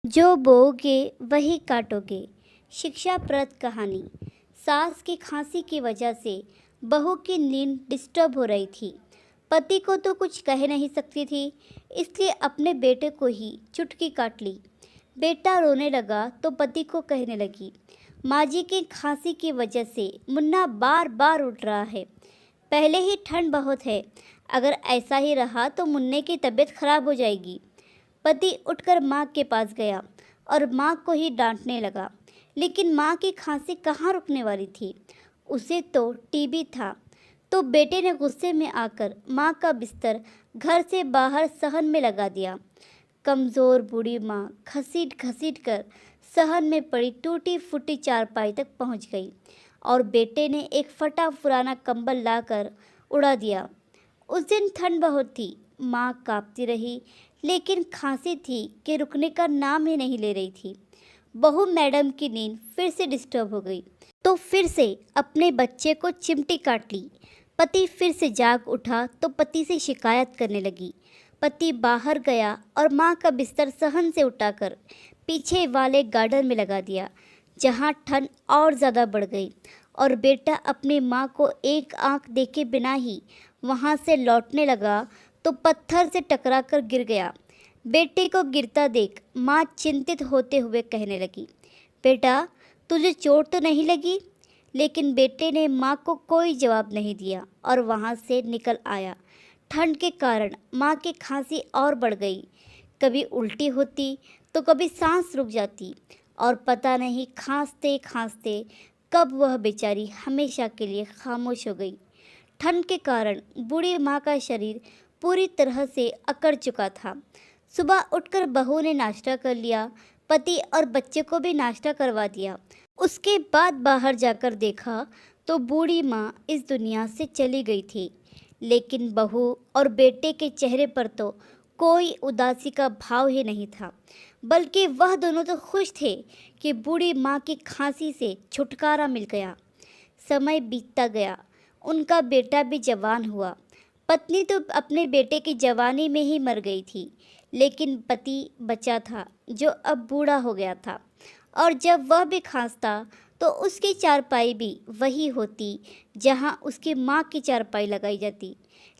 जो बोओगे वही काटोगे। शिक्षाप्रद कहानी। सास की खांसी की वजह से बहू की नींद डिस्टर्ब हो रही थी। पति को तो कुछ कह नहीं सकती थी, इसलिए अपने बेटे को ही चुटकी काट ली। बेटा रोने लगा तो पति को कहने लगी, माँ जी की खांसी की वजह से मुन्ना बार बार उठ रहा है। पहले ही ठंड बहुत है, अगर ऐसा ही रहा तो मुन्ने की तबीयत खराब हो जाएगी। पति उठकर माँ के पास गया और माँ को ही डांटने लगा, लेकिन माँ की खांसी कहाँ रुकने वाली थी, उसे तो टीबी था। तो बेटे ने गुस्से में आकर माँ का बिस्तर घर से बाहर सहन में लगा दिया। कमज़ोर बूढ़ी माँ घसीट घसीट कर सहन में पड़ी टूटी फूटी चारपाई तक पहुँच गई और बेटे ने एक फटा पुराना कंबल लाकर उड़ा दिया। उस दिन ठंड बहुत थी, माँ कांपती रही, लेकिन खांसी थी कि रुकने का नाम ही नहीं ले रही थी। बहू मैडम की नींद फिर से डिस्टर्ब हो गई, तो फिर से अपने बच्चे को चिमटी काट ली। पति फिर से जाग उठा तो पति से शिकायत करने लगी। पति बाहर गया और माँ का बिस्तर सहन से उठाकर पीछे वाले गार्डन में लगा दिया, जहाँ ठंड और ज़्यादा बढ़ गई और बेटा अपनी माँ को एक आंख देखे बिना ही वहाँ से लौटने लगा तो पत्थर से टकराकर गिर गया। बेटे को गिरता देख माँ चिंतित होते हुए कहने लगी, बेटा तुझे चोट तो नहीं लगी? लेकिन बेटे ने माँ को कोई जवाब नहीं दिया और वहाँ से निकल आया। ठंड के कारण माँ की खांसी और बढ़ गई, कभी उल्टी होती तो कभी सांस रुक जाती और पता नहीं खांसते खांसते कब वह बेचारी हमेशा के लिए खामोश हो गई। ठंड के कारण बूढ़ी माँ का शरीर पूरी तरह से अकड़ चुका था। सुबह उठकर बहू ने नाश्ता कर लिया, पति और बच्चे को भी नाश्ता करवा दिया। उसके बाद बाहर जाकर देखा तो बूढ़ी माँ इस दुनिया से चली गई थी, लेकिन बहू और बेटे के चेहरे पर तो कोई उदासी का भाव ही नहीं था, बल्कि वह दोनों तो खुश थे कि बूढ़ी माँ की खांसी से छुटकारा मिल गया। समय बीतता गया, उनका बेटा भी जवान हुआ। पत्नी तो अपने बेटे की जवानी में ही मर गई थी, लेकिन पति बचा था जो अब बूढ़ा हो गया था, और जब वह भी खांसता तो उसकी चारपाई भी वही होती जहाँ उसकी माँ की चारपाई लगाई जाती।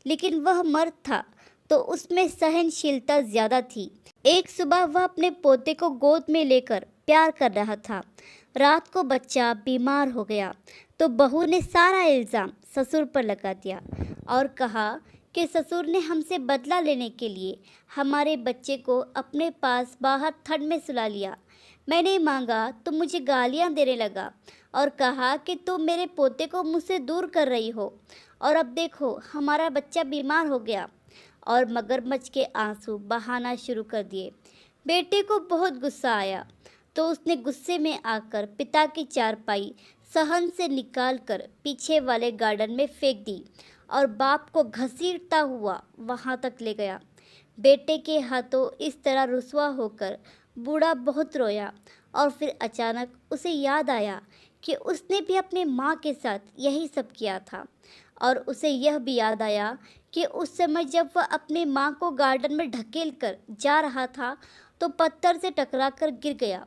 लेकिन वह मर्द था तो उसमें सहनशीलता ज़्यादा थी। एक सुबह वह अपने पोते को गोद में लेकर प्यार कर रहा था। रात को बच्चा बीमार हो गया तो बहू ने सारा इल्ज़ाम ससुर पर लगा दिया और कहा कि ससुर ने हमसे बदला लेने के लिए हमारे बच्चे को अपने पास बाहर ठंड में सुला लिया। मैंने मांगा तो मुझे गालियां देने लगा और कहा कि तुम मेरे पोते को मुझसे दूर कर रही हो, और अब देखो हमारा बच्चा बीमार हो गया। और मगरमच्छ के आंसू बहाना शुरू कर दिए। बेटे को बहुत गुस्सा आया तो उसने गुस्से में आकर पिता की चारपाई सहन से निकालकर पीछे वाले गार्डन में फेंक दी और बाप को घसीटता हुआ वहां तक ले गया। बेटे के हाथों इस तरह रुसवा होकर बूढ़ा बहुत रोया और फिर अचानक उसे याद आया कि उसने भी अपनी माँ के साथ यही सब किया था, और उसे यह भी याद आया कि उस समय जब वह अपनी माँ को गार्डन में ढकेल कर जा रहा था तो पत्थर से टकराकर गिर गया।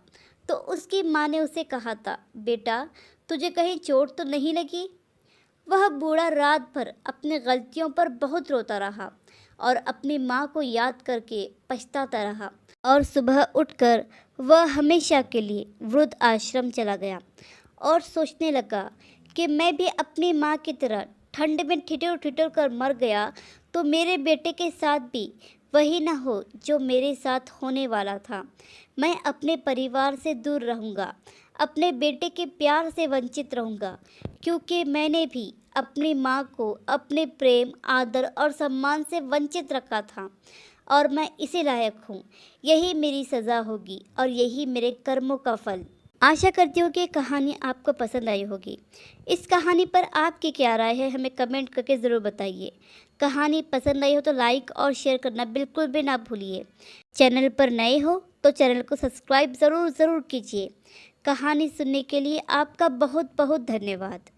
तो उसकी माँ ने उसे कहा था, बेटा तुझे कहीं चोट तो नहीं लगी? वह बूढ़ा रात भर अपनी गलतियों पर बहुत रोता रहा और अपनी माँ को याद करके पछताता रहा, और सुबह उठकर वह हमेशा के लिए वृद्ध आश्रम चला गया और सोचने लगा कि मैं भी अपनी माँ की तरह ठंड में ठिठुर ठिठुर कर मर गया तो मेरे बेटे के साथ भी वही न हो जो मेरे साथ होने वाला था। मैं अपने परिवार से दूर रहूँगा, अपने बेटे के प्यार से वंचित रहूँगा, क्योंकि मैंने भी अपनी माँ को अपने प्रेम आदर और सम्मान से वंचित रखा था और मैं इसी लायक हूँ। यही मेरी सज़ा होगी और यही मेरे कर्मों का फल। आशा करती हूँ कि कहानी आपको पसंद आई होगी। इस कहानी पर आपकी क्या राय है, हमें कमेंट करके ज़रूर बताइए। कहानी पसंद आई हो तो लाइक और शेयर करना बिल्कुल भी ना भूलिए। चैनल पर नए हो तो चैनल को सब्सक्राइब ज़रूर कीजिए। कहानी सुनने के लिए आपका बहुत बहुत धन्यवाद।